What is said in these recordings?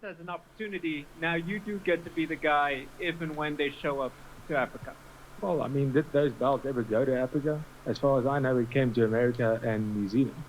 this as an opportunity. Now you do get to be the guy if and when they show up to Africa. Well, I mean, did those belts ever go to Africa? As far as I know, it came to America and New Zealand.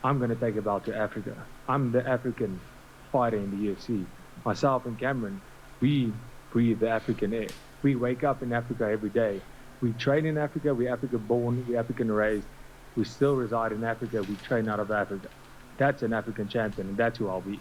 I'm going to take a belt to Africa. I'm the African fighter in the UFC. Myself and Cameron, we breathe the African air. We wake up in Africa every day. We train in Africa. We're African born. We're African raised. We still reside in Africa. We train out of Africa. That's an African champion, and that's who I'll be.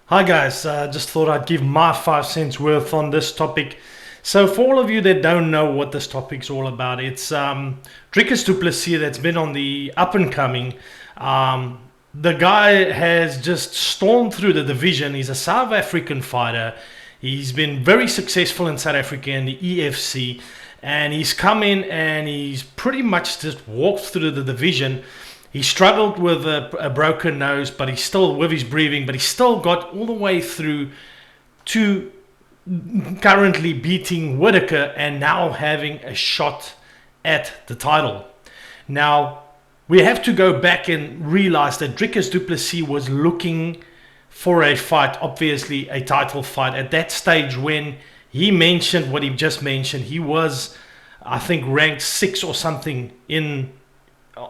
Hi guys, just thought I'd give my 5 cents worth on this topic. So for all of you that don't know what this topic's all about, it's Dricus du Plessis that's been on the up and coming. The guy has just stormed through the division. He's a South African fighter. He's been very successful in South Africa and the EFC. And he's come in and he's pretty much just walked through the division. He struggled with a broken nose, but he's still with his breathing, but he still got all the way through to currently beating Whitaker and now having a shot at the title. Now, we have to go back and realize that Dricus du Plessis was looking for a fight, obviously a title fight. At that stage when he mentioned what he just mentioned, he was, I think, ranked 6 or something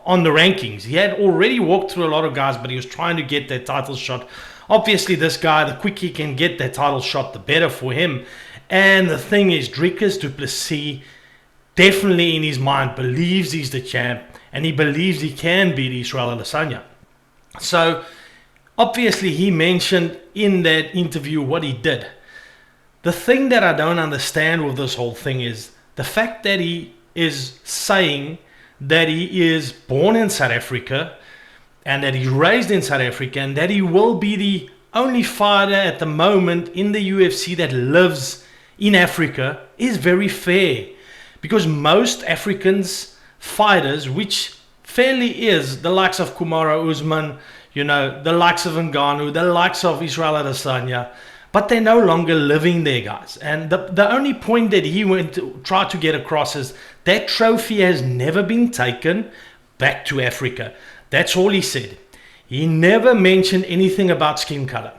on the rankings. He had already walked through a lot of guys, but he was trying to get that title shot. Obviously, this guy, the quicker he can get that title shot, the better for him. And the thing is, Dricus du Plessis definitely in his mind believes he's the champ, and he believes he can beat Israel Adesanya. So, obviously, he mentioned in that interview what he did. The thing that I don't understand with this whole thing is the fact that he is saying that he is born in South Africa and that he's raised in South Africa and that he will be the only fighter at the moment in the UFC that lives in Africa is very fair, because most Africans fighters, which fairly is the likes of Kamaru Usman, you know, the likes of Ngannou, the likes of Israel Adesanya, but they're no longer living there, guys. And the only point that he went to try to get across is that trophy has never been taken back to Africa. That's all he said. He never mentioned anything about skin color.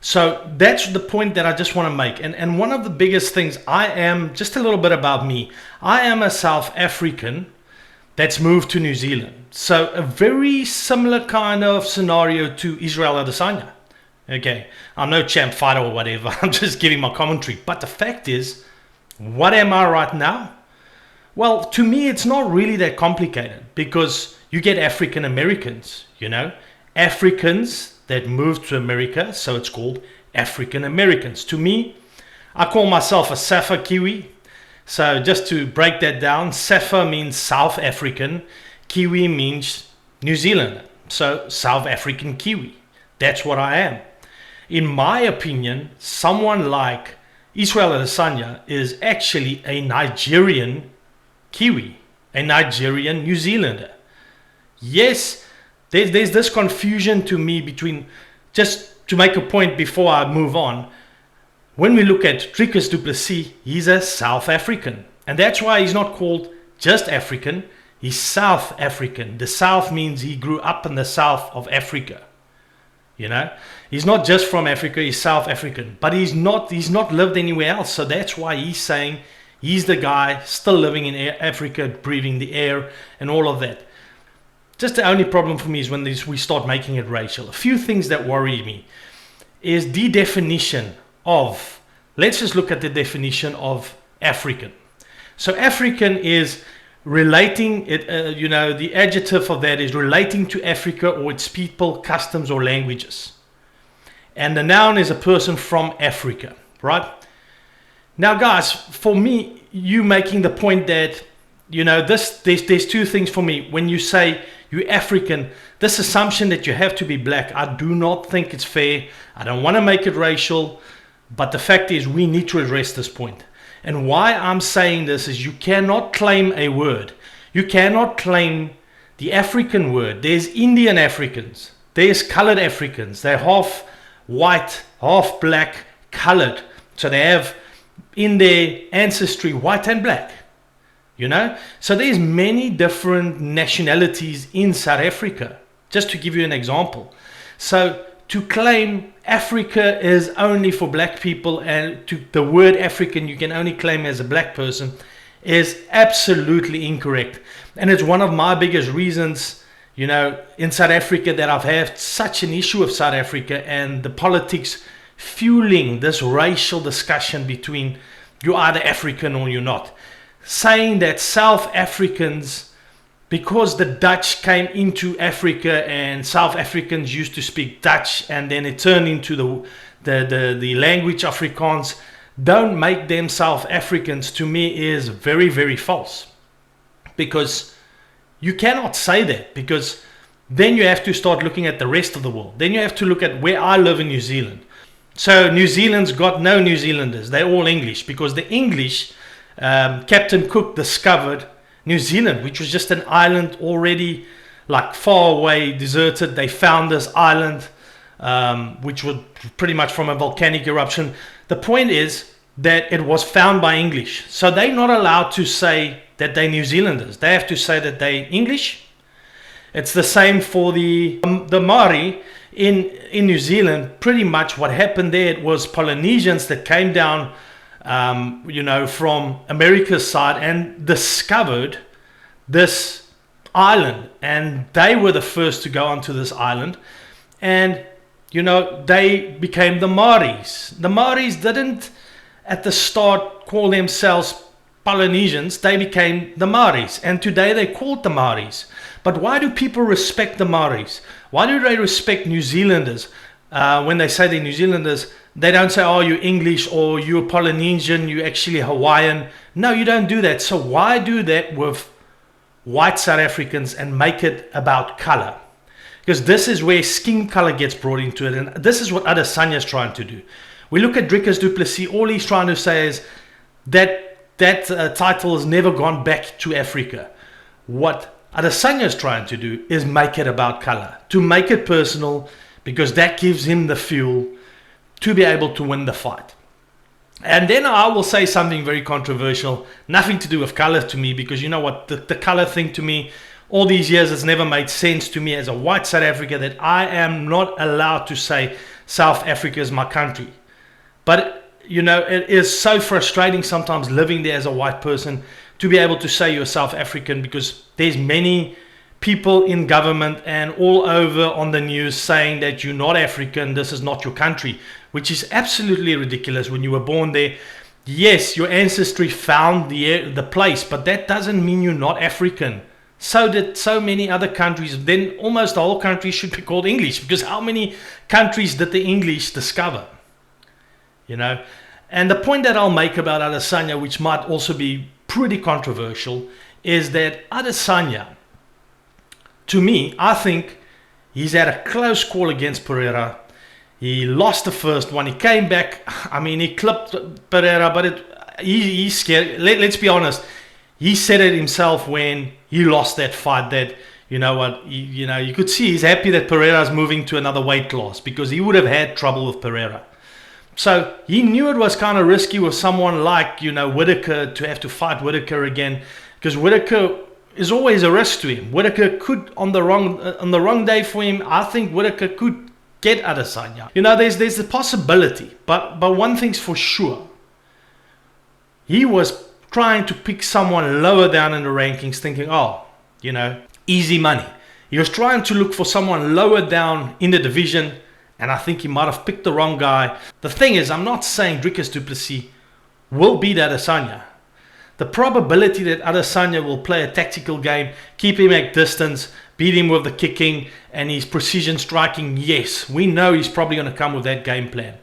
So that's the point that I just want to make. And one of the biggest things, I am, just a little bit about me, I am a South African that's moved to New Zealand. So a very similar kind of scenario to Israel Adesanya. Okay, I'm no champ fighter or whatever. I'm just giving my commentary. But the fact is, what am I right now? Well, to me, it's not really that complicated, because you get African Americans, you know, Africans that moved to America. So it's called African Americans. To me, I call myself a Safa Kiwi. So just to break that down, Safa means South African, Kiwi means New Zealand. So South African Kiwi. That's what I am. In my opinion, someone like Israel Adesanya is actually a Nigerian Kiwi, a Nigerian New Zealander. Yes, there's this confusion to me between, just to make a point before I move on, when we look at Dricus du Plessis, he's a South African. And that's why he's not called just African, he's South African. The South means he grew up in the south of Africa. You know, he's not just from Africa, he's South African, but he's not lived anywhere else. So that's why he's saying he's the guy still living in Africa, breathing the air and all of that. Just the only problem for me is when we start making it racial. A few things that worry me is the definition of, let's just look at the definition of African. So African is relating, you know, the adjective of that is relating to Africa or its people, customs or languages. And the noun is a person from Africa, right? Now guys, for me, you making the point that, you know, there's 2 things for me. When you say you're African, this assumption that you have to be black, I do not think it's fair. I don't want to make it racial, but the fact is we need to address this point. And why I'm saying this is you cannot claim a word. You cannot claim the African word. There's Indian Africans. There's colored Africans. They're half white, half black, colored. So they have in their ancestry white and black. You know? So there's many different nationalities in South Africa. Just to give you an example. So to claim Africa is only for black people, and to the word African you can only claim as a black person, is absolutely incorrect. And it's one of my biggest reasons, you know, in South Africa, that I've had such an issue with South Africa and the politics fueling this racial discussion between you're either African or you're not. Saying that South Africans, because the Dutch came into Africa and South Africans used to speak Dutch and then it turned into the language Afrikaans, don't make them South Africans, to me is very, very false. Because you cannot say that, because then you have to start looking at the rest of the world. Then you have to look at where I live in New Zealand. So New Zealand's got no New Zealanders. They're all English, because the English, Captain Cook discovered New Zealand, which was just an island already like far away, deserted. They found this island, which was pretty much from a volcanic eruption. The point is that it was found by English. So they're not allowed to say that they're New Zealanders. They have to say that they're English. It's the same for the Maori in New Zealand. Pretty much what happened there, it was Polynesians that came down you know, from America's side and discovered this island, and they were the first to go onto this island, and you know, they became the Maoris. The Maoris didn't at the start call themselves Polynesians, they became the Maoris, and today they're called the Maoris. But why do people respect the Maoris? Why do they respect New Zealanders? When they say they're New Zealanders, they don't say, oh, you're English or you're Polynesian, you're actually Hawaiian. No, you don't do that. So why do that with white South Africans and make it about color? Because this is where skin color gets brought into it. And this is what Adesanya is trying to do. We look at Dricus du Plessis, all he's trying to say is that title has never gone back to Africa. What Adesanya is trying to do is make it about color, to make it personal, because that gives him the fuel to be able to win the fight. And then I will say something very controversial, nothing to do with color to me, because you know what, the color thing to me, all these years, it's never made sense to me as a white South Africa that I am not allowed to say South Africa is my country. But you know, it is so frustrating sometimes living there as a white person to be able to say you're South African, because there's many people in government and all over on the news saying that you're not African, this is not your country, which is absolutely ridiculous. When you were born there, yes, your ancestry found the place, but that doesn't mean you're not African. So did so many other countries. Then almost the whole country should be called English, because how many countries did the English discover? You know, and the point that I'll make about Adesanya, which might also be pretty controversial, is that Adesanya, to me, I think he's had a close call against Pereira. He lost the first one. He came back. I mean, he clipped Pereira, but he's scared. Let's be honest. He said it himself when he lost that fight, that, you know what, you could see he's happy that Pereira's moving to another weight class, because he would have had trouble with Pereira. So he knew it was kind of risky with someone like, you know, Whittaker, to have to fight Whittaker again, because Whittaker is always a risk to him. Whittaker could, on the wrong day for him, I think Whittaker could get Adesanya. You know, there's a possibility, but one thing's for sure. He was trying to pick someone lower down in the rankings, thinking, oh, you know, easy money. He was trying to look for someone lower down in the division, and I think he might have picked the wrong guy. The thing is, I'm not saying Dricus du Plessis will beat Adesanya. The probability that Adesanya will play a tactical game, keep him at distance, beat him with the kicking and his precision striking, yes, we know he's probably going to come with that game plan.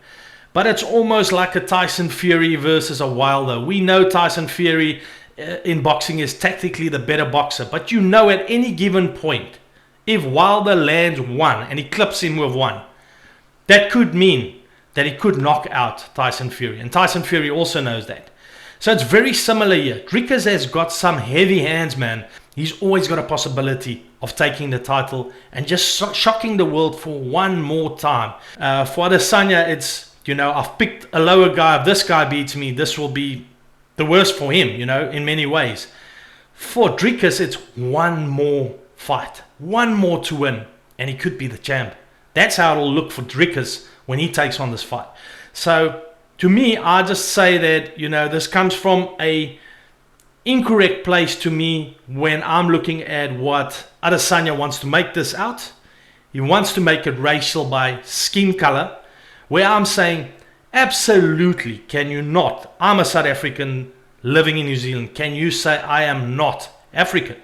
But it's almost like a Tyson Fury versus a Wilder. We know Tyson Fury in boxing is tactically the better boxer, but you know at any given point, if Wilder lands one and he clips him with one, that could mean that he could knock out Tyson Fury. And Tyson Fury also knows that. So it's very similar here. Dricus has got some heavy hands, man. He's always got a possibility of taking the title and just shocking the world for one more time. For Adesanya, it's, you know, I've picked a lower guy. If this guy beats me, this will be the worst for him, you know, in many ways. For Dricus, it's one more fight, one more to win, and he could be the champ. That's how it'll look for Dricus when he takes on this fight. So to me, I just say that, you know, this comes from a incorrect place to me when I'm looking at what Adesanya wants to make this out. He wants to make it racial by skin color, where I'm saying, absolutely, can you not? I'm a South African living in New Zealand. Can you say I am not African?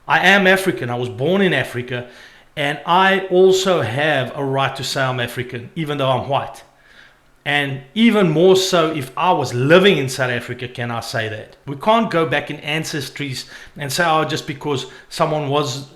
I am African. I was born in Africa, and I also have a right to say I'm African, even though I'm white. And even more so, if I was living in South Africa, can I say that? We can't go back in ancestries and say, oh, just because someone was,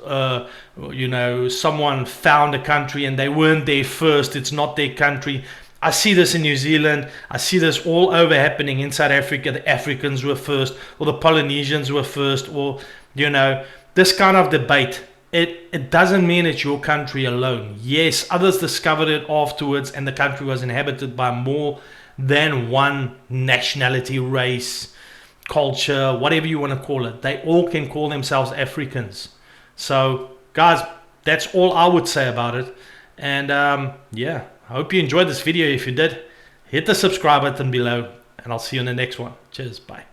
you know, someone found a country and they weren't there first, it's not their country. I see this in New Zealand. I see this all over happening in South Africa. The Africans were first, or the Polynesians were first, or, you know, this kind of debate. It doesn't mean it's your country alone. Yes, others discovered it afterwards, and the country was inhabited by more than one nationality, race, culture, whatever you want to call it. They all can call themselves Africans. So, guys, that's all I would say about it. And yeah, I hope you enjoyed this video. If you did, hit the subscribe button below, and I'll see you in the next one. Cheers, bye.